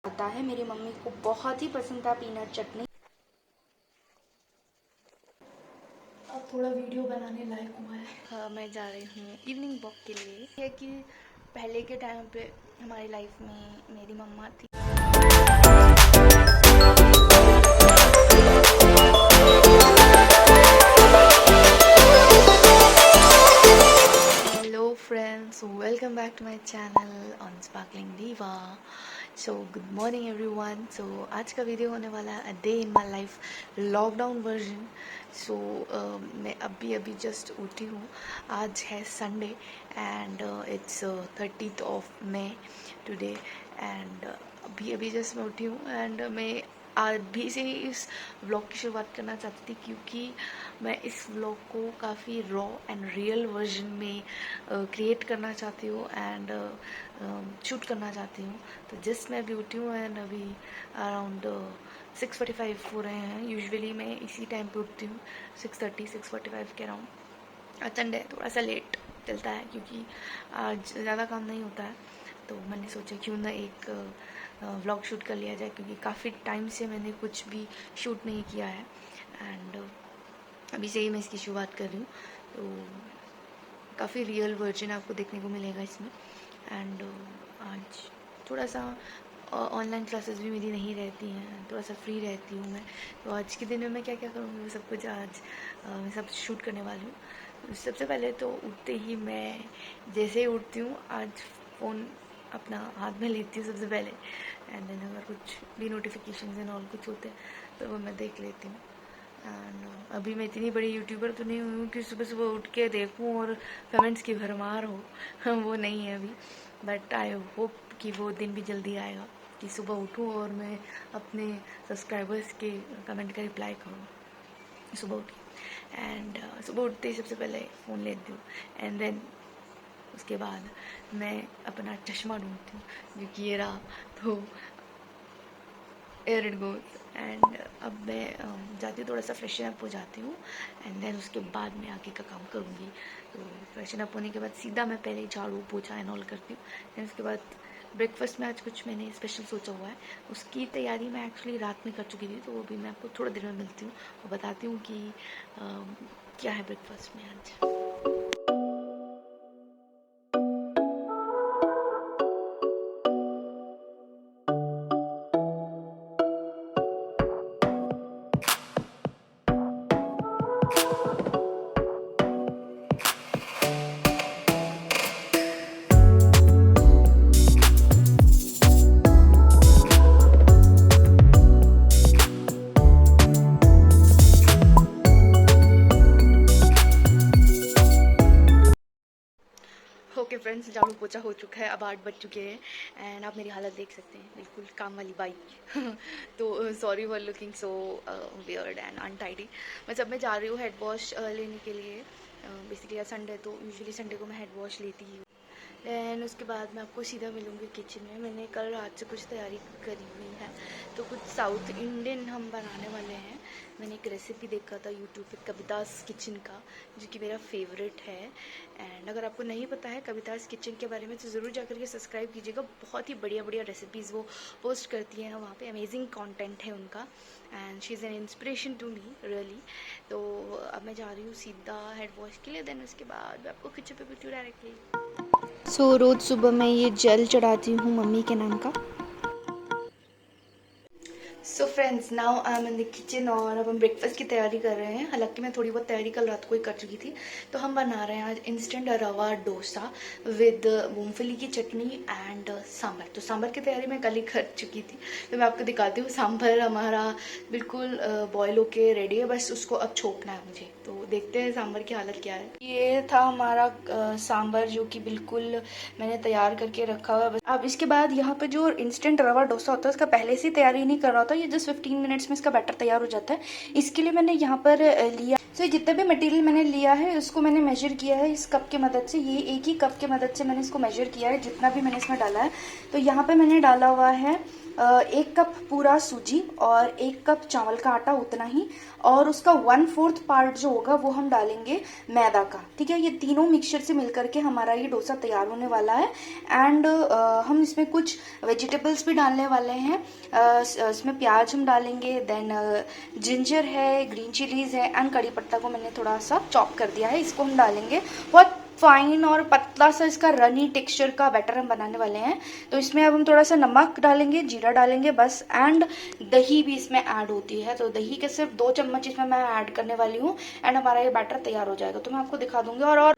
आता है। मेरी मम्मी को बहुत ही पसंद था पीनट चटनी। अब थोड़ा वीडियो बनाने लायक हुआ है। हाँ, मैं जा रही हूँ इवनिंग वॉक के लिए। है कि पहले के टाइम पे हमारी लाइफ में मेरी मम्मा थी। Hello friends, welcome back to my channel on sparkling diva. So good morning everyone. So आज का वीडियो होने वाला है day in my life lockdown version. So मैं अभी जस्ट उठी हूँ। आज है Sunday and it's 30th of May today. And अभी जस्ट मैं उठी हूँ एंड मैं अभी से ही इस व्लॉग की शुरुआत करना चाहती थी, क्योंकि मैं इस व्लॉग को काफ़ी रॉ एंड रियल वर्जन में क्रिएट करना चाहती हूँ एंड शूट करना चाहती हूँ। तो जस्ट मैं अभी उठी हूँ एंड अभी अराउंड 6:45 हो रहे हैं। यूजुअली मैं इसी टाइम पे उठती हूँ, 6:30 6:45 के अराउंड। आज संडे थोड़ा सा लेट चलता है क्योंकि आज ज़्यादा काम नहीं होता है, तो मैंने सोचा क्यों ना एक व्लॉग शूट कर लिया जाए, क्योंकि काफ़ी टाइम से मैंने कुछ भी शूट नहीं किया है एंड अभी से ही मैं इसकी शुरुआत कर रही हूँ। तो काफ़ी रियल वर्जन आपको देखने को मिलेगा इसमें। एंड आज थोड़ा सा ऑनलाइन क्लासेस भी मेरी नहीं रहती हैं, थोड़ा सा फ्री रहती हूँ मैं। तो आज के दिन में मैं क्या क्या करूँगी वो सब कुछ आज मैं सब शूट करने वाली हूँ। सबसे पहले तो उठते ही मैं जैसे ही उठती हूँ आज फ़ोन अपना हाथ में लेती हूँ सबसे पहले। एंड देन अगर कुछ भी नोटिफिकेशन एंड ऑल कुछ होते हैं तो वो मैं देख लेती हूँ। एंड अभी मैं इतनी बड़ी यूट्यूबर तो नहीं हुई हूँ कि सुबह सुबह उठ के देखूँ और कमेंट्स की भरमार हो वो नहीं है अभी। बट आई होप कि वो दिन भी जल्दी आएगा कि सुबह उठूँ और मैं अपने सब्सक्राइबर्स के कमेंट का रिप्लाई करूँ सुबह उठ के। एंड सुबह उठते ही सबसे पहले फ़ोन लेती हूँ एंड देन उसके बाद मैं अपना चश्मा ढूंढती हूँ जो कि ये रहा। तो एयर इट गोज। एंड अब मैं जाती हूँ, थोड़ा सा फ्रेशन अप हो जाती हूँ एंड देन उसके बाद मैं आगे का काम करूँगी। तो फ्रेशन अप होने के बाद सीधा मैं पहले झाड़ू पोछा एंड ऑल करती हूँ। देन उसके बाद ब्रेकफास्ट में आज कुछ मैंने स्पेशल सोचा हुआ है, उसकी तैयारी मैं एक्चुअली रात में कर चुकी थी, तो वो भी मैं आपको थोड़ी देर में मिलती हूँ और बताती हूँ कि क्या है ब्रेकफास्ट में आज। ओके फ्रेंड्स, झाड़ू पोछा हो चुका है, अब 8 बज चुके हैं एंड आप मेरी हालत देख सकते हैं, बिल्कुल काम वाली बाई। तो sorry for looking so weird and untidy. मैं सब में जा रही हूँ हेड वॉश लेने के लिए। बेसिकली आज संडे, तो यूजुअली संडे को मैं हेड वॉश लेती ही हूँ। दैन उसके बाद मैं आपको सीधा मिलूँगी किचन में। मैंने कल रात से कुछ तैयारी करी हुई है, तो कुछ साउथ इंडियन हम बनाने वाले हैं। मैंने एक रेसिपी देखा था यूट्यूब पे कवितास किचन का, जो कि मेरा फेवरेट है। एंड अगर आपको नहीं पता है कवितास किचन के बारे में तो ज़रूर जाकर के सब्सक्राइब कीजिएगा। बहुत ही बढ़िया बढ़िया रेसिपीज़ वो पोस्ट करती हैं वहाँ पे, अमेजिंग कंटेंट है उनका and she is an inspiration to me really. तो अब मैं जा रही हूँ सीधा हेड वॉश के लिए, देन उसके बाद मैं आपको किचन पे बिल्कुल डायरेक्टली। सो रोज़ सुबह मैं ये जेल चढ़ाती हूँ मम्मी के नाम का। So friends, now I am in the kitchen और अब हम ब्रेकफास्ट की तैयारी कर रहे हैं। हालांकि मैं थोड़ी बहुत तैयारी कल रात को ही कर चुकी थी। तो हम बना रहे हैं आज इंस्टेंट रवा डोसा विद मूंगफली की चटनी एंड सांभर। तो सांभर की तैयारी मैं कल ही कर चुकी थी, तो मैं आपको दिखाती हूँ। सांभर हमारा बिल्कुल बॉयल होके रेडी है, बस उसको अब छोकना है मुझे। तो देखते हैं सांभर की हालत क्या है। ये था हमारा सांभर, जो कि बिल्कुल मैंने तैयार करके रखा हुआ है। अब इसके बाद यहाँ पे जो इंस्टेंट रवा डोसा होता है उसका पहले से तैयारी नहीं कर रहा था, ये जस्ट 15 मिनट्स में इसका बैटर तैयार हो जाता है। इसके लिए मैंने यहाँ पर लिया सो ये जितने भी मटेरियल मैंने लिया है उसको मैंने मेजर किया है इस कप के मदद से। ये एक ही कप के मदद से मैंने इसको मेजर किया है जितना भी मैंने इसमें डाला है। तो यहाँ पे मैंने डाला हुआ है 1 कप पूरा सूजी और 1 कप चावल का आटा, उतना ही। और उसका 1/4 पार्ट जो होगा वो हम डालेंगे मैदा का, ठीक है। ये तीनों मिक्सचर से मिलकर के हमारा ये डोसा तैयार होने वाला है। एंड हम इसमें कुछ वेजिटेबल्स भी डालने वाले हैं। इसमें प्याज हम डालेंगे, देन जिंजर है, ग्रीन चिलीज है, एंड कड़ी पत्ता को मैंने थोड़ा सा चॉप कर दिया है, इसको हम डालेंगे। बहुत फाइन और पतला सा इसका रनी टेक्सचर का बैटर हम बनाने वाले हैं। तो इसमें अब हम थोड़ा सा नमक डालेंगे, जीरा डालेंगे बस। एंड दही भी इसमें ऐड होती है, तो दही के सिर्फ 2 चम्मच इसमें मैं ऐड करने वाली हूँ। एंड हमारा ये बैटर तैयार हो जाएगा, तो मैं आपको दिखा दूंगी। और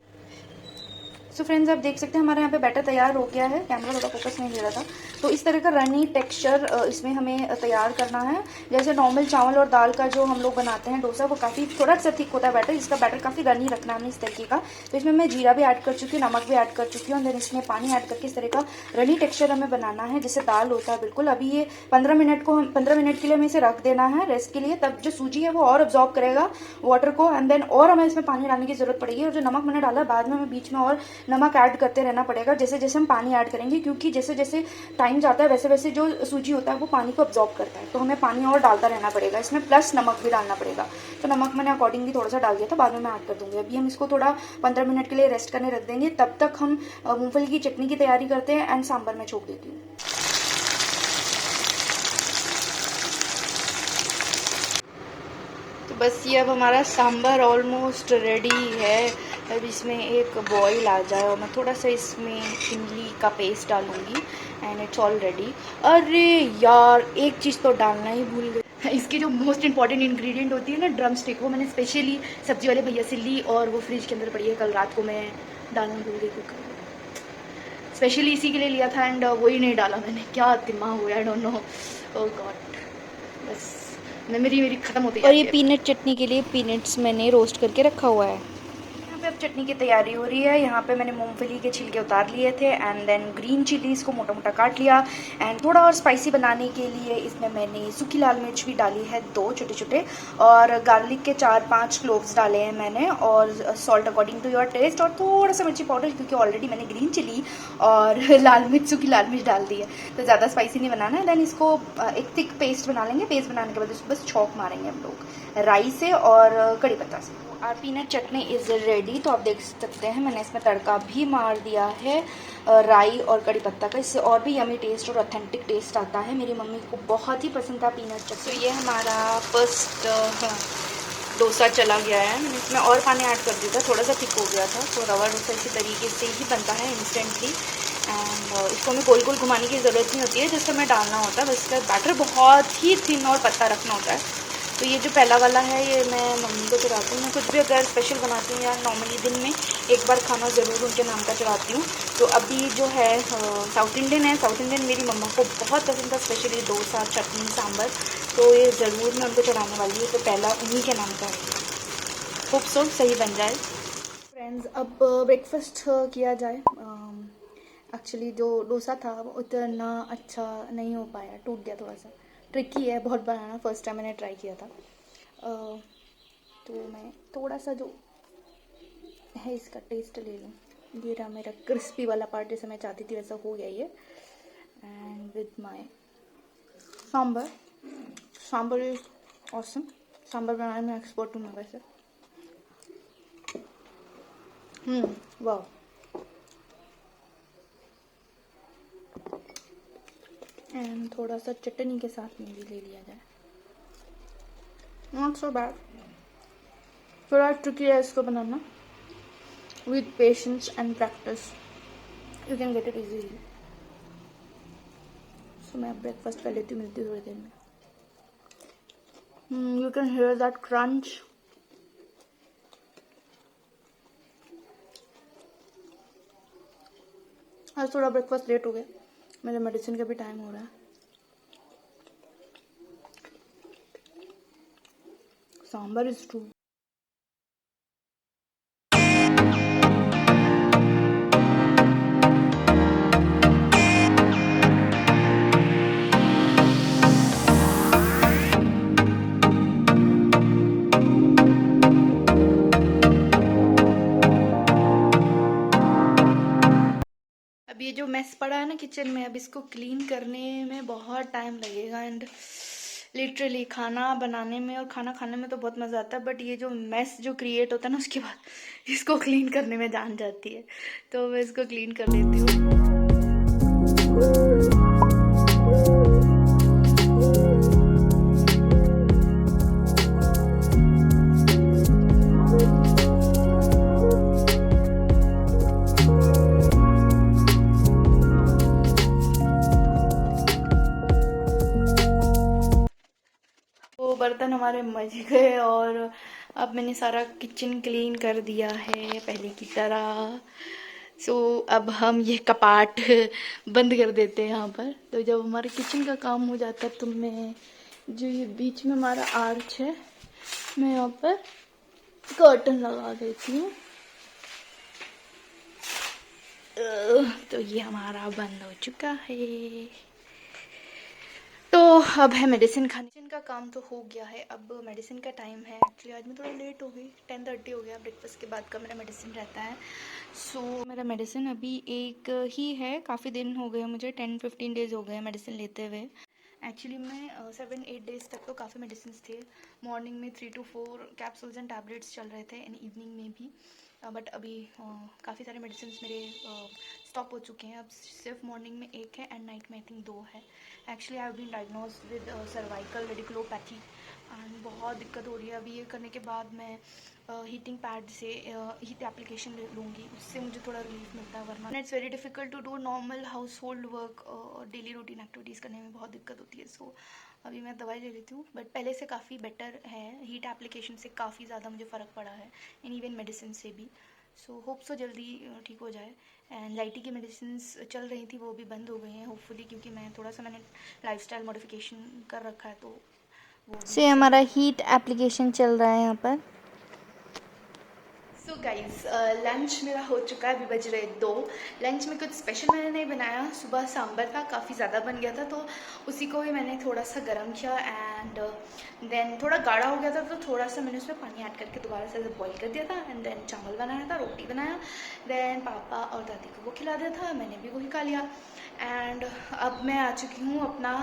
सो फ्रेंड्स, आप देख सकते हैं हमारे यहाँ पे बैटर तैयार हो गया है। कैमरा थोड़ा फोकस नहीं ले रहा था। तो इस तरह का रनी टेक्सचर इसमें हमें तैयार करना है। जैसे नॉर्मल चावल और दाल का जो हम लोग बनाते हैं डोसा, वो काफ़ी थोड़ा सा थिक होता है बैटर। इसका बैटर काफ़ी रनी रखना है इस तरीके का। तो इसमें मैं जीरा भी ऐड कर चुकी हूँ, नमक भी ऐड कर चुकी हूँ। देन इसमें पानी ऐड करके इस तरह का रनी टेक्सचर हमें बनाना है, जैसे दाल होता है बिल्कुल। अभी ये 15 मिनट के लिए हमें इसे रख देना है रेस्ट के लिए। तब जो सूजी है वो और अब्जॉर्ब करेगा वाटर को। एंड देन और हमें इसमें पानी डालने की जरूरत पड़ेगी। और जो नमक मैंने डाला बाद में हमें बीच में और नमक ऐड करते रहना पड़ेगा जैसे जैसे हम पानी ऐड करेंगे, क्योंकि जैसे जैसे टाइम जाता है वैसे वैसे जो सूजी होता है वो पानी को अब्जॉर्ब करता है। तो हमें पानी और डालता रहना पड़ेगा इसमें, प्लस नमक भी डालना पड़ेगा। तो नमक मैंने अकॉर्डिंगली थोड़ा सा डाल दिया था, बाद में मैं ऐड कर दूंगी। अभी हम इसको थोड़ा 15 मिनट के लिए रेस्ट करने रख देंगे। तब तक हम मूंगफली की चटनी की तैयारी करते हैं एंड सांभर में छोड़ देती हूँ। तो बस ये अब हमारा सांभर ऑलमोस्ट रेडी है। अब इसमें एक बॉईल आ जाए और मैं थोड़ा सा इसमें इमली का पेस्ट डालूंगी एंड इट्स ऑल रेडी। अरे यार, एक चीज़ तो डालना ही भूल गई। इसकी जो मोस्ट इंपॉर्टेंट इंग्रेडिएंट होती है ना, ड्रम स्टिक, वो मैंने स्पेशली सब्जी वाले भैया से ली और वो फ्रिज के अंदर पड़ी है। कल रात को मैं डालना भूल गई कुकर, स्पेशली इसी के लिए लिया था एंड वही नहीं डाला मैंने। क्या दिमाग हुआ, I don't know. Oh God, बस मेमोरी मेरी खत्म होती है। और ये पीनट चटनी के लिए पीनट्स मैंने रोस्ट करके रखा हुआ है। यहाँ पे अब चटनी की तैयारी हो रही है। यहाँ पे मैंने मूंगफली के छिलके उतार लिए थे एंड देन ग्रीन चिलीज को मोटा मोटा काट लिया। एंड थोड़ा और स्पाइसी बनाने के लिए इसमें मैंने सूखी लाल मिर्च भी डाली है 2 छोटे छोटे, और गार्लिक के 4-5 क्लोव्स डाले हैं मैंने, और salt according to your taste, और थोड़ा सा मिर्ची पाउडर, क्योंकि ऑलरेडी मैंने ग्रीन चिली और लाल मिर्च, सूखी लाल मिर्च डाल दी है, तो ज़्यादा स्पाइसी नहीं बनाना है। देन इसको एक थिक पेस्ट बना लेंगे। पेस्ट बनाने के बाद इसको बस छौंक मारेंगे हम लोग राई से और कड़ी पत्ता से। और पीनट चटनी इज़ रेडी। तो आप देख सकते हैं मैंने इसमें तड़का भी मार दिया है राई और कड़ी पत्ता का। इससे और भी यमी टेस्ट और ऑथेंटिक टेस्ट आता है। मेरी मम्मी को बहुत ही पसंद था पीनट चटनी। तो ये हमारा फर्स्ट डोसा चला गया है। मैंने इसमें और पानी ऐड कर दिया था, थोड़ा सा थिक हो गया था। तो रवा डोसा इसी तरीके से ही बनता है इंस्टेंटली। एंड इसको हमें गोल गोल घुमाने की ज़रूरत नहीं होती है, जिससे हमें डालना होता है बस। इसका बैटर बहुत ही थिन और पतला रखना होता है। तो ये जो पहला वाला है ये मैं मम्मी को चढ़ाती हूँ। मैं कुछ भी अगर स्पेशल बनाती हूँ या नॉर्मली दिन में एक बार खाना ज़रूर उनके नाम का चढ़ाती हूँ। तो अभी जो है साउथ इंडियन है, साउथ इंडियन मेरी मम्मा को बहुत पसंद था, स्पेशली डोसा, चटनी, सांभर। तो ये ज़रूर मैं उनको चढ़ाने वाली हूँ। तो पहला उन्हीं के नाम का है। होप सो सही बन जाए। फ्रेंड्स, अब ब्रेकफास्ट किया जाए। एक्चुअली जो डोसा था वो उतना अच्छा नहीं हो पाया, टूट गया थोड़ा सा। ट्रिकी है बहुत बनाना, फर्स्ट टाइम मैंने ट्राई किया था। तो मैं थोड़ा सा जो है इसका टेस्ट ले लूँ। ये रहा मेरा क्रिस्पी वाला पार्ट, जैसे मैं चाहती थी वैसा हो गया ये। And with my sambar. Sambar is awesome. Sambar बनाने में एक्सपर्ट हूँ मैं वैसे। वाह, एंड थोड़ा सा चटनी के साथ में भी ले लिया जाए। Not so bad. थोड़ा ट्रिकी है इसको बनाना। With patience and practice you can get it easily. So मैं ब्रेकफास्ट कर लेती हूँ, मिलती हूँ थोड़ी देर में। You can hear that crunch. आज थोड़ा ब्रेकफास्ट लेट हो गया, मेरे मेडिसिन का भी टाइम हो रहा है। Sambar is true. है ना किचन में, अब इसको क्लीन करने में बहुत टाइम लगेगा। एंड लिटरली खाना बनाने में और खाना खाने में तो बहुत मज़ा आता है, बट ये जो मेस जो क्रिएट होता है ना, उसके बाद इसको क्लीन करने में जान जाती है। तो मैं इसको क्लीन कर लेती हूँ। वो बर्तन हमारे मज गए और अब मैंने सारा किचन क्लीन कर दिया है पहले की तरह। सो अब हम ये कपाट बंद कर देते हैं यहाँ पर। तो जब हमारे किचन का काम हो जाता है तो मैं जो ये बीच में हमारा आर्च है, मैं यहाँ पर कर्टन लगा देती हूँ। तो ये हमारा बंद हो चुका है। तो अब है मेडिसिन खाने। मेडिसिन का काम तो हो गया है, अब मेडिसिन का टाइम है। एक्चुअली आज मैं थोड़ा लेट हो गई, 10:30 हो गया। ब्रेकफास्ट के बाद का मेरा मेडिसिन रहता है। सो मेरा मेडिसिन अभी एक ही है, काफ़ी दिन हो गए मुझे, 10-15 डेज़ हो गए मेडिसिन लेते हुए। एक्चुअली मैं 7-8 डेज़ तक तो काफ़ी मेडिसिन थे। मॉर्निंग में 3 to 4 कैप्सूल्स एंड टैबलेट्स चल रहे थे, एंड इवनिंग में भी। बट अभी काफ़ी सारे मेडिसिन मेरे स्टॉप हो चुके हैं। अब सिर्फ मॉर्निंग में एक है एंड नाइट में आई थिंक 2 है। Actually I have been diagnosed with cervical radiculopathy and बहुत दिक्कत हो रही है। अभी ये करने के बाद मैं हीटिंग पैड से हीट एप्लीकेशन लूँगी, उससे मुझे थोड़ा रिलीफ मिलता है। वरना it's very difficult to do normal household work और डेली रूटीन एक्टिविटीज़ करने में बहुत दिक्कत होती है। सो अभी मैं दवाई ले लेती हूँ, बट पहले से काफ़ी बेटर है। हीट एप्लीकेशन से काफ़ी ज़्यादा मुझे फ़र्क पड़ा है, एंड इवन मेडिसिन से भी। सो होप सो जल्दी ठीक हो जाए। एंड लाइटी की मेडिसिन चल रही थी, वो भी बंद हो गई हैं होपफुली, क्योंकि मैंने लाइफस्टाइल मॉडिफिकेशन कर रखा है, तो वो से हमारा हीट एप्लीकेशन चल रहा है यहाँ पर। सो गाइज लंच मेरा हो चुका है, अभी बज रहे 2। लंच में कुछ स्पेशल मैंने नहीं बनाया। सुबह सांभर था, काफ़ी ज़्यादा बन गया था, तो उसी को ही मैंने थोड़ा सा गर्म किया। एंड देन थोड़ा गाढ़ा हो गया था, तो थोड़ा सा मैंने उसमें पानी ऐड करके दोबारा से बॉईल कर दिया था। एंड देन चावल बनाया था, रोटी बनाया। देन पापा और दादी को वो खिला दिया था, मैंने भी वही खा लिया। एंड अब मैं आ चुकी हूँ अपना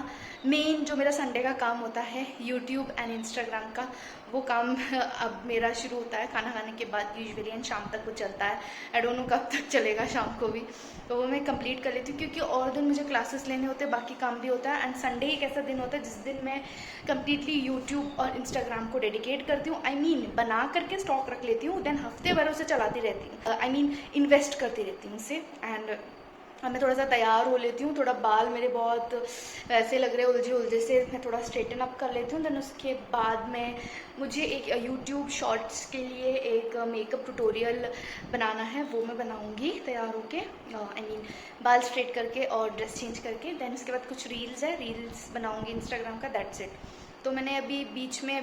मेन जो मेरा संडे का काम होता है, यूट्यूब एंड इंस्टाग्राम का, वो काम अब मेरा शुरू होता है खाना खाने के बाद यूजुअली, एंड शाम तक वो चलता है। आई डोंट नो कब तक चलेगा, शाम को भी। तो वो मैं कंप्लीट कर लेती हूँ, क्योंकि और दिन मुझे क्लासेस लेने होते हैं, बाकी काम भी होता है। एंड संडे एक ऐसा दिन होता है जिस दिन मैं कम्प्लीटली यूट्यूब और इंस्टाग्राम को डेडिकेट करती हूँ। आई मीन बना करके स्टॉक रख लेती हूँ, देन हफ्ते भर उसे चलाती रहती हूँ। आई मीन इन्वेस्ट करती रहती हूँ उसे। एंड अब मैं थोड़ा सा तैयार हो लेती हूँ। थोड़ा बाल मेरे बहुत वैसे लग रहे उलझे उलझे से, मैं थोड़ा स्ट्रेटन अप कर लेती हूँ। देन उसके बाद में मुझे एक यूट्यूब शॉर्ट्स के लिए एक मेकअप ट्यूटोरियल बनाना है, वो मैं बनाऊँगी तैयार होके। आई मीन बाल स्ट्रेट करके और ड्रेस चेंज करके। देन उसके बाद कुछ रील्स है, रील्स बनाऊँगी इंस्टाग्राम का, दैट्स इट। तो मैंने अभी बीच में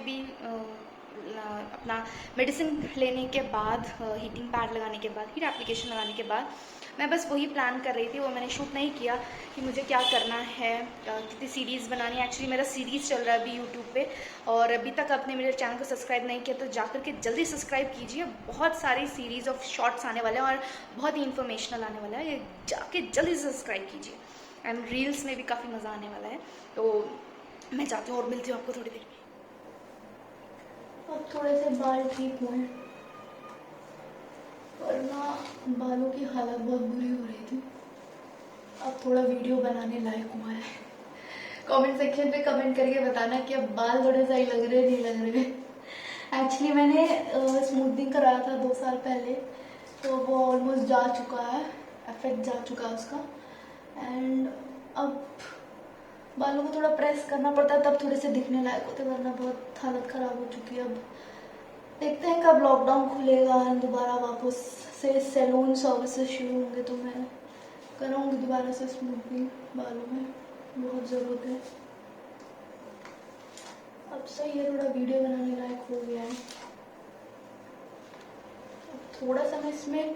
अपना मेडिसिन लेने के बाद, हीटिंग पैड लगाने के बाद, हीट एप्लीकेशन लगाने के बाद, मैं बस वही प्लान कर रही थी। वो मैंने शूट नहीं किया कि मुझे क्या करना है, कितनी सीरीज़ बनानी है। एक्चुअली मेरा सीरीज़ चल रहा है अभी यूट्यूब पे, और अभी तक आपने मेरे चैनल को सब्सक्राइब नहीं किया तो जाकर के जल्दी सब्सक्राइब कीजिए। बहुत सारी सीरीज़ ऑफ शॉर्ट्स आने वाले हैं और बहुत ही इन्फॉर्मेशनल आने वाला है, ये जाके जल्दी से सब्सक्राइब कीजिए। एंड रील्स में भी काफ़ी मज़ा आने वाला है। तो मैं चाहती हूँ, और मिलती हूँ आपको थोड़ी देर में। अब थोड़े से बाल ठीक हुए, वरना बालों की हालत बहुत बुरी हो रही थी। अब थोड़ा वीडियो बनाने लायक हुआ है। कमेंट सेक्शन पे कमेंट करके बताना कि अब बाल थोड़े सही लग रहे नहीं लग रहे। एक्चुअली मैंने स्मूथनिंग कराया था 2 साल पहले, तो वो ऑलमोस्ट जा चुका है, इफेक्ट जा चुका है उसका। एंड अब बालों को थोड़ा प्रेस करना पड़ता है, तब थोड़े से दिखने लायक होते, वरना बहुत हालत ख़राब हो चुकी है। अब देखते हैं कब लॉकडाउन खुलेगा, दोबारा वापस से सैलून सर्विसेज शुरू होंगे, तो मैं कराऊंगी दोबारा से स्मूथनिंग बालों में, बहुत ज़रूरत है। अब सही है, थोड़ा वीडियो बनाने लायक हो गया है। अब थोड़ा सा मैं इसमें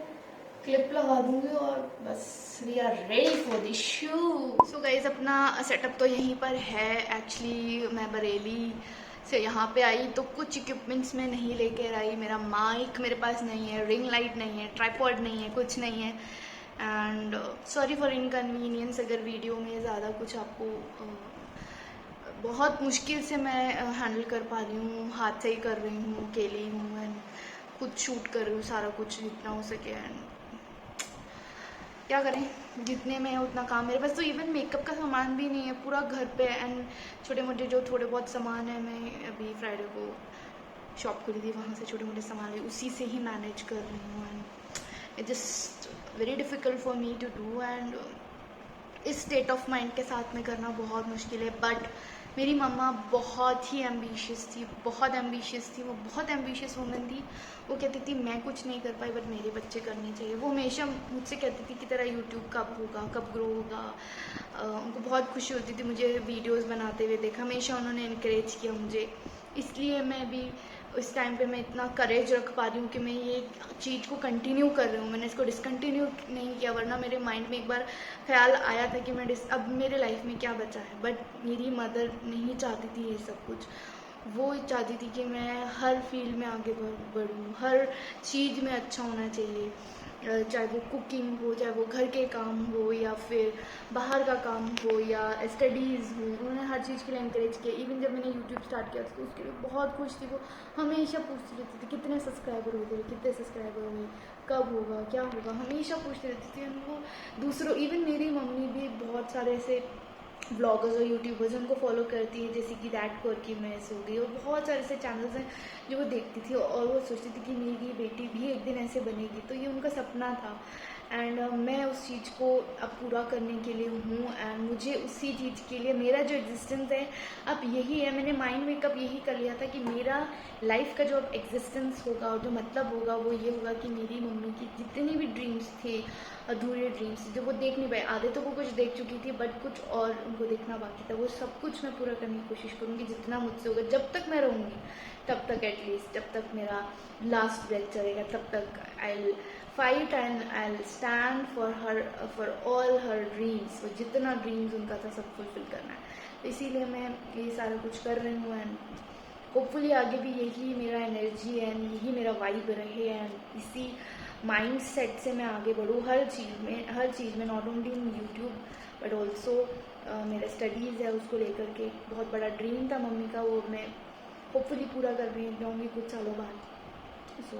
क्लिप लगा दूंगी और बस we are ready for the shoot. So guys अपना सेटअप तो यहीं पर है। एक्चुअली मैं बरेली से यहाँ पे आई तो कुछ इक्विपमेंट्स में नहीं लेकर आई। मेरा माइक मेरे पास नहीं है, रिंग लाइट नहीं है, ट्राइपॉड नहीं है, कुछ नहीं है। एंड सॉरी फॉर इनकन्वीनियंस अगर वीडियो में ज़्यादा कुछ आपको बहुत मुश्किल से मैं हैंडल कर पा रही हूँ, हाथ से ही कर रही हूँ, अकेली हूँ एंड खुद शूट कर रही हूँ सारा कुछ जितना हो सके। एंड क्या करें, जितने में है उतना काम। मेरे पास तो इवन मेकअप का सामान भी नहीं है, पूरा घर पे। एंड छोटे मोटे जो थोड़े बहुत सामान है, मैं अभी फ्राइडे को शॉप खुली थी, वहाँ से छोटे मोटे सामान है, उसी से ही मैनेज कर रही हूँ। And it just very difficult for me to do. And इस स्टेट ऑफ माइंड के साथ में करना बहुत मुश्किल है। बट मेरी मम्मा बहुत ही एम्बिशियस थी, बहुत एम्बिशियस थी, वो बहुत एम्बिशियस वूमेन थी। वो कहती थी मैं कुछ नहीं कर पाई बट मेरे बच्चे करने चाहिए। वो हमेशा मुझसे कहती थी कि तेरा यूट्यूब कब होगा, कब ग्रो होगा। उनको बहुत खुशी होती थी मुझे वीडियोस बनाते हुए देखा, हमेशा उन्होंने इनकरेज किया मुझे। इसलिए मैं भी इस टाइम पे मैं इतना करेज रख पा रही हूँ कि मैं ये चीज़ को कंटिन्यू कर रही हूँ, मैंने इसको डिसकंटिन्यू नहीं किया। वरना मेरे माइंड में एक बार ख्याल आया था कि मैं अब मेरे लाइफ में क्या बचा है। बट मेरी मदर नहीं चाहती थी ये सब कुछ। वो चाहती थी कि मैं हर फील्ड में आगे बढ़ूँ, हर चीज़ में अच्छा होना चाहिए, चाहे वो कुकिंग हो, चाहे वो घर के काम हो, या फिर बाहर का काम हो, या स्टडीज़ हो। उन्होंने हर चीज़ के लिए इंकरेज किया। इवन जब मैंने यूट्यूब स्टार्ट किया तो उसके लिए बहुत खुश थी। वो हमेशा पूछती रहती थी कितने सब्सक्राइबर हो गए, कितने सब्सक्राइबर हो गए, कब होगा, क्या होगा, हमेशा पूछती रहती थी। उनको दूसरों, इवन मेरी मम्मी भी बहुत सारे ऐसे ब्लॉगर्स और यूट्यूबर्स उनको फॉलो करती है, जैसे कि दैट की मैस हो गई, और बहुत सारे ऐसे चैनल्स हैं जो वो देखती थी और वो सोचती थी कि मेरी बेटी भी एक दिन ऐसे बनेगी। तो ये उनका सपना था। एंड मैं उस चीज़ को अब पूरा करने के लिए हूँ। एंड मुझे उसी चीज़ के लिए मेरा जो एग्जिस्टेंस है अब यही है। मैंने माइंड में कब यही कर लिया था कि मेरा लाइफ का जो अब एग्जिस्टेंस होगा और जो मतलब होगा वो ये होगा कि मेरी मम्मी की जितनी भी ड्रीम्स थे, अधूरे ड्रीम्स जो वो देख नहीं पाए, आधे तो वो कुछ देख चुकी थी बट कुछ और उनको देखना बाकी था, वो सब कुछ मैं पूरा करने की कोशिश करूँगी जितना मुझसे होगा। जब तक मैं रहूँगी तब तक, एटलीस्ट जब तक मेरा लास्ट ब्रेथ चलेगा तब तक I will fight and I will stand for all her dreams. वो जितना ड्रीम्स उनका था सब फुलफिल करना है। तो इसीलिए मैं ये सारा कुछ कर रही हूँ। एंड होपफुली आगे भी यही मेरा एनर्जी है, यही मेरा वाइब रहे। एंड इसी माइंड सेट से मैं आगे बढ़ूँ हर चीज़ में, not only in YouTube but also मेरा स्टडीज़ है, उसको लेकर के बहुत बड़ा ड्रीम था मम्मी का, वो मैं होपफुली पूरा कर भी जाऊँगी कुछ सालों बाद। So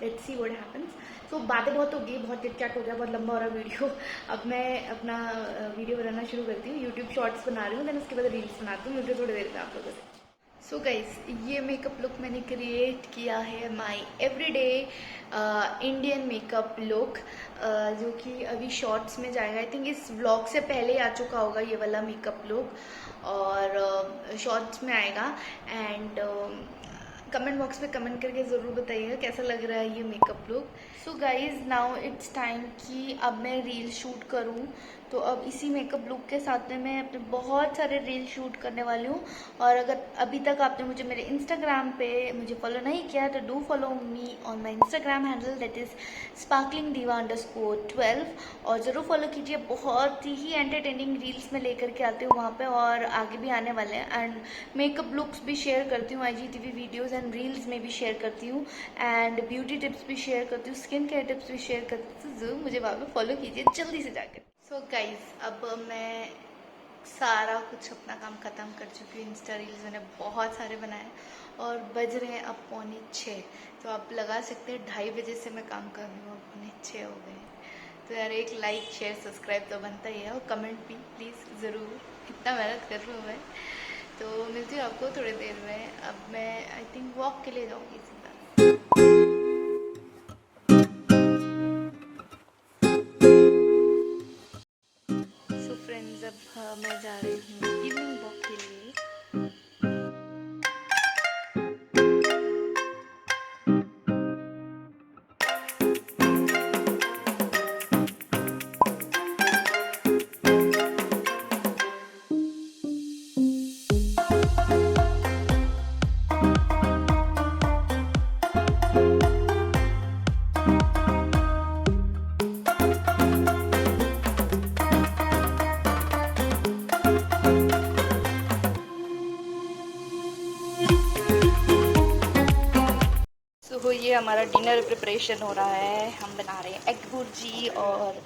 let's see what happens. So बातें बहुत हो गई, बहुत चिट चैट हो गया, बहुत लंबा हो रहा वीडियो। अब मैं अपना वीडियो बनाना शुरू करती हूँ। यूट्यूब शॉर्ट्स बना रही हूँ, देन उसके बाद रील्स बनाती हूँ। मुझे थोड़ी देर में आप लोगों से। सो गाइस, ये मेकअप लुक मैंने क्रिएट किया है, माई एवरीडे इंडियन मेकअप लुक, जो कि अभी शॉर्ट्स में जाएगा। आई थिंक इस व्लॉग से पहले आ चुका होगा ये वाला मेकअप लुक, और शॉर्ट्स में आएगा। एंड कमेंट बॉक्स में कमेंट करके ज़रूर बताइएगा कैसा लग रहा है ये makeup look. So guys, now it's time कि अब मैं रील शूट करूँ। तो अब इसी मेकअप लुक के साथ में मैं अपने बहुत सारे रील शूट करने वाली हूँ। और अगर अभी तक आपने मुझे मेरे इंस्टाग्राम पे मुझे फॉलो नहीं किया तो do follow me on my Instagram handle, that is sparklingdiva_12। और ज़रूर फॉलो कीजिए, बहुत ही एंटरटेनिंग रील्स में लेकर के आती हूँ वहाँ पे, और आगे भी आने वाले हैं। एंड मेकअप लुक्स भी शेयर करती हूँ, IGTV वीडियोज़ एंड रील्स में भी शेयर करती हूँ, एंड ब्यूटी टिप्स भी शेयर करती हूँ, स्किन केयर टिप्स भी शेयर करती हूँ। तो ज़रूर मुझे वहाँ पे फॉलो कीजिए जल्दी से जाकर। सो गाइज, अब मैं सारा कुछ अपना काम ख़त्म कर चुकी हूँ। इंस्टा रील्स मैंने बहुत सारे बनाए और बज रहे हैं अब 5:45। तो आप लगा सकते हैं 2:30 बजे से मैं काम कर रही हूँ, अब 5:45 हो गए। तो यार एक लाइक, शेयर, सब्सक्राइब तो बनता ही है, और कमेंट भी प्लीज़ ज़रूर, इतना मेहनत कर रही हूँ मैं। तो मिलती हूँ आपको थोड़ी देर में। अब मैं आई थिंक वॉक के लिए जाऊँगी सीधा। सो फ्रेंड्स, अब मैं जा रही हूँ इवनिंग वॉक के लिए। ये हमारा डिनर प्रिपरेशन हो रहा है। हम बना रहे हैं एग भुर्जी और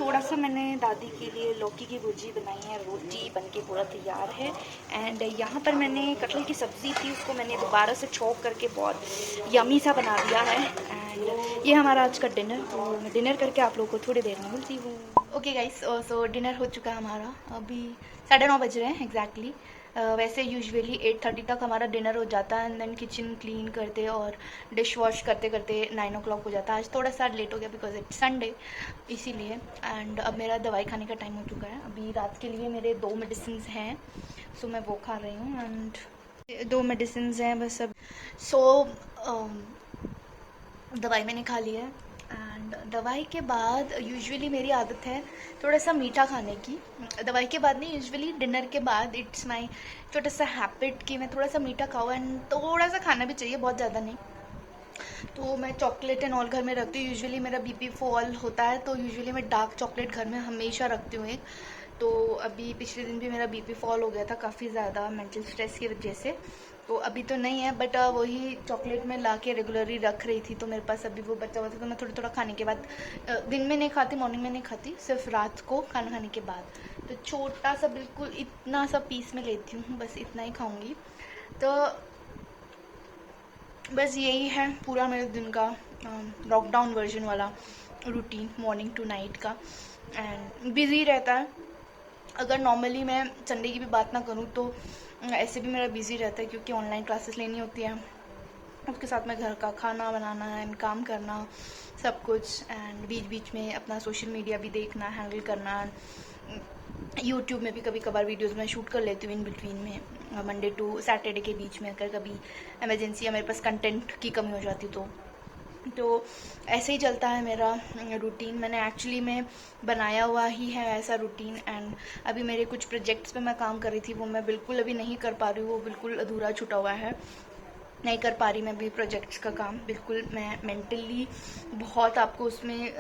थोड़ा सा मैंने दादी के लिए लौकी की भुर्जी बनाई है। रोटी बनके पूरा तैयार है। एंड यहाँ पर मैंने कटहल की सब्ज़ी थी, उसको मैंने दोबारा से चॉप करके बहुत यमी सा बना दिया है। एंड ये हमारा आज का डिनर। तो मैं डिनर करके आप लोगों को थोड़ी देर में मिलती हूँ। ओके गाइस, सो डिनर हो चुका है हमारा। अभी 9:30 बज रहे हैं एग्जैक्टली। वैसे यूजुअली 8:30 तक हमारा डिनर हो जाता है एंड देन किचन क्लीन करते और डिश वॉश करते करते 9 o'clock हो जाता है। आज थोड़ा सा लेट हो गया बिकॉज इट्स संडे, इसीलिए। एंड अब मेरा दवाई खाने का टाइम हो चुका है। अभी रात के लिए मेरे 2 मेडिसिन हैं, सो मैं वो खा रही हूँ। एंड 2 मेडिसिन हैं बस अब। सो दवाई मैंने खा ली है। एंड दवाई के बाद यूजुअली मेरी आदत है थोड़ा सा मीठा खाने की। दवाई के बाद नहीं, यूजुअली डिनर के बाद इट्स माय छोटा सा हैबिट कि मैं थोड़ा सा मीठा खाऊँ एंड थोड़ा सा खाना भी चाहिए, बहुत ज़्यादा नहीं। तो मैं चॉकलेट एंड ऑल घर में रखती हूँ। यूजुअली मेरा बीपी फॉल होता है तो यूजुअली मैं डार्क चॉकलेट घर में हमेशा रखती हूँ एक। तो अभी पिछले दिन भी मेरा बीपी फॉल हो गया था काफ़ी ज़्यादा मेंटल स्ट्रेस की वजह से। तो अभी तो नहीं है, बट वही चॉकलेट में ला के रेगुलरली रख रही थी, तो मेरे पास अभी वो बचा हुआ था। तो मैं थोड़ा थोड़ा खाने के बाद, दिन में नहीं खाती, मॉर्निंग में नहीं खाती, सिर्फ रात को खाना खाने के बाद। तो छोटा सा बिल्कुल इतना सा पीस में लेती हूँ, बस इतना ही खाऊंगी। तो बस यही है पूरा मेरे दिन का लॉकडाउन वर्जन वाला रूटीन, मॉर्निंग टू नाइट का। एंड बिज़ी रहता है। अगर नॉर्मली मैं संडे की भी बात ना करूँ तो ऐसे भी मेरा बिज़ी रहता है, क्योंकि ऑनलाइन क्लासेस लेनी होती है, उसके साथ में घर का खाना बनाना एंड काम करना सब कुछ। एंड बीच बीच में अपना सोशल मीडिया भी देखना, हैंडल करना। यूट्यूब में भी कभी कभार वीडियोस मैं शूट कर लेती हूँ इन बिटवीन में, मंडे टू सैटरडे के बीच में, अगर कभी इमरजेंसी या मेरे पास कंटेंट की कमी हो जाती तो ऐसे ही चलता है मेरा रूटीन। मैंने एक्चुअली में बनाया हुआ ही है ऐसा रूटीन। एंड अभी मेरे कुछ प्रोजेक्ट्स पे मैं काम कर रही थी, वो मैं बिल्कुल अभी नहीं कर पा रही हूँ, वो बिल्कुल अधूरा छूटा हुआ है, नहीं कर पा रही मैं भी प्रोजेक्ट्स का काम। बिल्कुल मैं मेंटली बहुत, आपको उसमें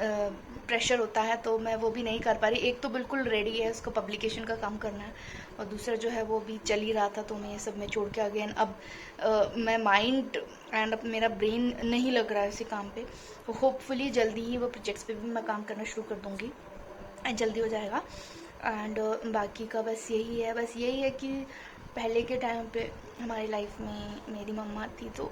प्रेशर होता है, तो मैं वो भी नहीं कर पा रही। एक तो बिल्कुल रेडी है, उसको पब्लिकेशन का काम करना है, और दूसरा जो है वो भी चल ही रहा था, तो मैं ये सब मैं छोड़ के आ गई। अब मैं माइंड एंड अब मेरा ब्रेन नहीं लग रहा है इसी काम पे। तो होपफुली जल्दी ही वो प्रोजेक्ट्स पे भी मैं काम करना शुरू कर दूँगी एंड जल्दी हो जाएगा। एंड बाकी का बस यही है कि पहले के टाइम पे हमारी लाइफ में मेरी मम्मा थी, तो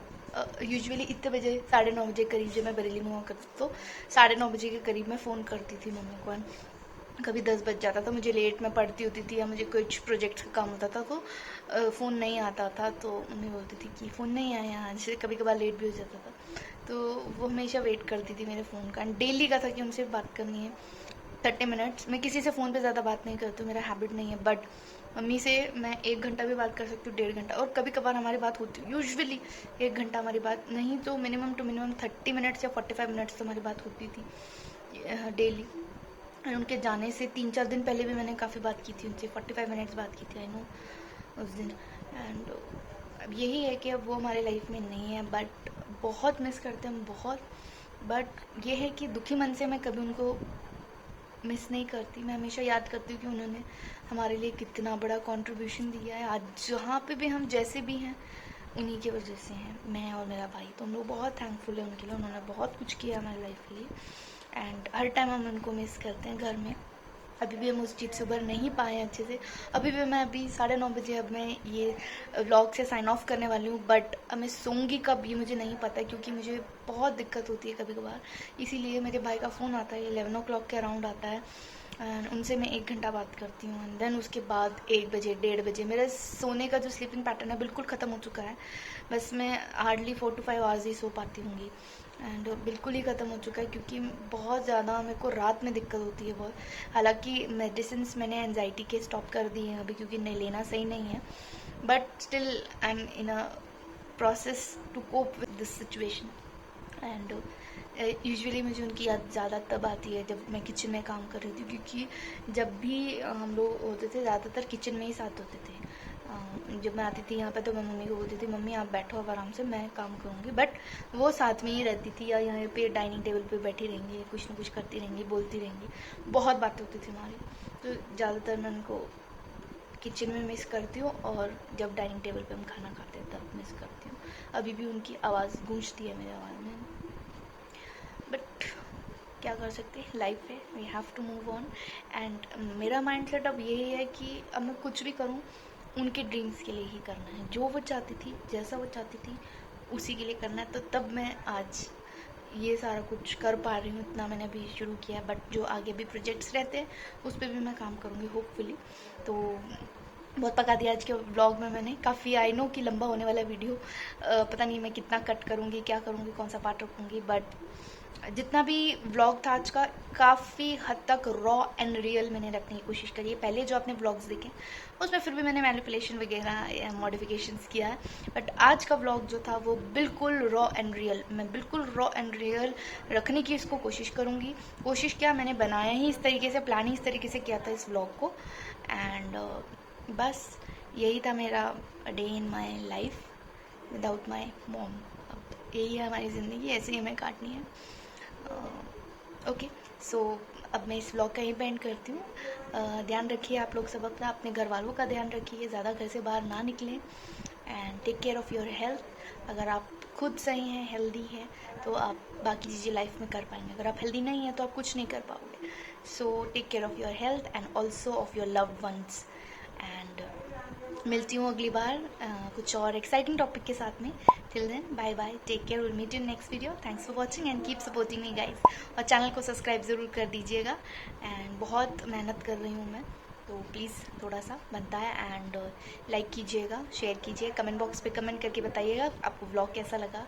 यूजुअली इतने बजे 9:30 बजे करीब, जब मैं बरेली में हुआ करती तो 9:30 बजे के करीब मैं फ़ोन करती थी मम्मी को। कभी 10 बज जाता था, मुझे लेट में पढ़ती होती थी या मुझे कुछ प्रोजेक्ट्स का काम होता था, तो फ़ोन नहीं आता था, तो मम्मी बोलती थी कि फ़ोन नहीं आया आज। कभी कभार लेट भी हो जाता था, तो वो हमेशा वेट करती थी मेरे फ़ोन का। डेली का था कि उनसे बात करनी है 30 मिनट्स। मैं किसी से फ़ोन पे ज़्यादा बात नहीं करती हूँ, मेरा हैबिट नहीं है, बट मम्मी से मैं 1 घंटा भी बात कर सकती हूँ, 1.5 घंटा, और कभी कभार हमारी बात होती है। यूजुअली 1 घंटा हमारी बात नहीं तो मिनिमम टू मिनिमम 30 मिनट्स या 45 मिनट्स तो हमारी बात होती थी डेली। और उनके जाने से 3-4 दिन पहले भी मैंने काफ़ी बात की थी उनसे, 45 मिनट्स बात की थी, आई नो, उस दिन। एंड अब यही है कि अब वो हमारे लाइफ में नहीं है, बट बहुत मिस करते हैं हम, बहुत। बट ये है कि दुखी मन से मैं कभी उनको मिस नहीं करती, मैं हमेशा याद करती हूँ कि उन्होंने हमारे लिए कितना बड़ा कंट्रीब्यूशन दिया है। आज जहाँ पे भी हम जैसे भी हैं उन्हीं की वजह से हैं, मैं और मेरा भाई। तो हम लोग बहुत थैंकफुल है उनके लिए, उन्होंने बहुत कुछ किया हमारी लाइफ के लिए। एंड हर टाइम हम उनको मिस करते हैं घर में। अभी भी हम उस चीज़ से उभर नहीं पाए हैं अच्छे से। अभी भी मैं 9:30 बजे अब मैं ये व्लॉग से साइन ऑफ करने वाली हूँ, बट अब मैं सोऊंगी कब ये मुझे नहीं पता, क्योंकि मुझे बहुत दिक्कत होती है कभी कभार। इसीलिए मेरे भाई का फ़ोन आता है, 11 o'clock के अराउंड आता है, एंड उनसे मैं 1 घंटा बात करती हूँ। एंड देन उसके बाद 1 बजे 1:30 बजे मेरा सोने का जो स्लीपिंग पैटर्न है बिल्कुल ख़त्म हो चुका है। बस मैं हार्डली 4 to 5 आवर्स ही सो पाती हूँगी, एंड बिल्कुल ही ख़त्म हो चुका है, क्योंकि बहुत ज़्यादा मेरे को रात में दिक्कत होती है बहुत। हालांकि मेडिसिन मैंने एनजाइटी के स्टॉप कर दिए हैं अभी, क्योंकि नहीं लेना सही नहीं है, but still I am in a process to cope with this situation. And usually मुझे उनकी याद ज़्यादा तब आती है जब मैं किचन में काम कर रही थी, क्योंकि जब भी हम लोग होते थे ज़्यादातर किचन में ही साथ होते थे। जब मैं आती थी यहाँ पे तो मैं मम्मी को बोलती थी, मम्मी आप बैठो अब आराम से, मैं काम करूँगी, बट वो साथ में ही रहती थी, या यहाँ पे डाइनिंग टेबल पे बैठी रहेंगी, कुछ ना कुछ करती रहेंगी, बोलती रहेंगी, बहुत बातें होती थी हमारी। तो ज़्यादातर मैं उनको किचन में मिस करती हूँ, और जब डाइनिंग टेबल पे हम खाना खाते हैं तब मिस करती हूँ। अभी भी उनकी आवाज़ गूंजती है मेरे आवाज़ में। क्या कर सकते हैं, लाइफ है, we have to move on. And मेरा माइंडसेट अब यही है कि अब मैं कुछ भी करूँ उनके ड्रीम्स के लिए ही करना है, जो वो चाहती थी, जैसा वो चाहती थी उसी के लिए करना है। तो तब मैं आज ये सारा कुछ कर पा रही हूँ, इतना मैंने अभी शुरू किया है। बट जो आगे भी प्रोजेक्ट्स रहते हैं उस पर भी मैं काम करूँगी होपफुली। तो बहुत पका दिया आज के व्लॉग में मैंने, काफ़ी आई नो कि लंबा होने वाला वीडियो, पता नहीं मैं कितना कट करूँगी, क्या करूँगी, कौन सा पार्ट रखूँगी। बट जितना भी व्लॉग था आज का, काफ़ी हद तक रॉ एंड रियल मैंने रखने की कोशिश करी है। पहले जो आपने व्लॉग्स देखे उसमें फिर भी मैंने मैनिपुलेशन वगैरह या मॉडिफिकेशंस किया है, बट आज का व्लॉग जो था वो बिल्कुल रॉ एंड रियल, मैं बिल्कुल रॉ एंड रियल रखने की इसको कोशिश करूँगी। कोशिश क्या, मैंने बनाया ही इस तरीके से, प्लान ही इस तरीके से किया था इस व्लॉग को। एंड बस यही था मेरा day in my life without my mom. अब यही है हमारी ज़िंदगी, ऐसे ही हमें काटनी है। ओके, सो अब मैं इस व्लॉग का यहीं पे एंड करती हूँ। ध्यान रखिए आप लोग सब अपने घर वालों का ध्यान रखिए, ज़्यादा घर से बाहर ना निकलें। And take care of your health. अगर आप खुद सही हैं, हेल्दी हैं, तो आप बाकी चीज़ें लाइफ में कर पाएंगे। अगर आप हेल्दी नहीं हैं तो आप कुछ नहीं कर पाओगे। So take care of your health and also of your loved ones. And मिलती हूँ अगली बार कुछ और एक्साइटिंग टॉपिक के साथ में। Till then bye bye, take care, will meet in next video. Thanks for watching and keep supporting me guys. और channel को सब्सक्राइब ज़रूर कर दीजिएगा। एंड बहुत मेहनत कर रही हूँ मैं, तो प्लीज़ थोड़ा सा बनता है। एंड लाइक कीजिएगा, शेयर कीजिए, कमेंट बॉक्स पे कमेंट करके बताइएगा आपको व्लॉग कैसा लगा,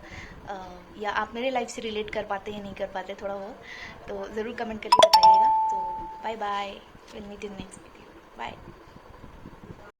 या आप मेरे लाइफ से रिलेट कर पाते या नहीं कर पाते थोड़ा बहुत, तो ज़रूर कमेंट करके बताइएगा। तो bye bye, will meet in next video, bye.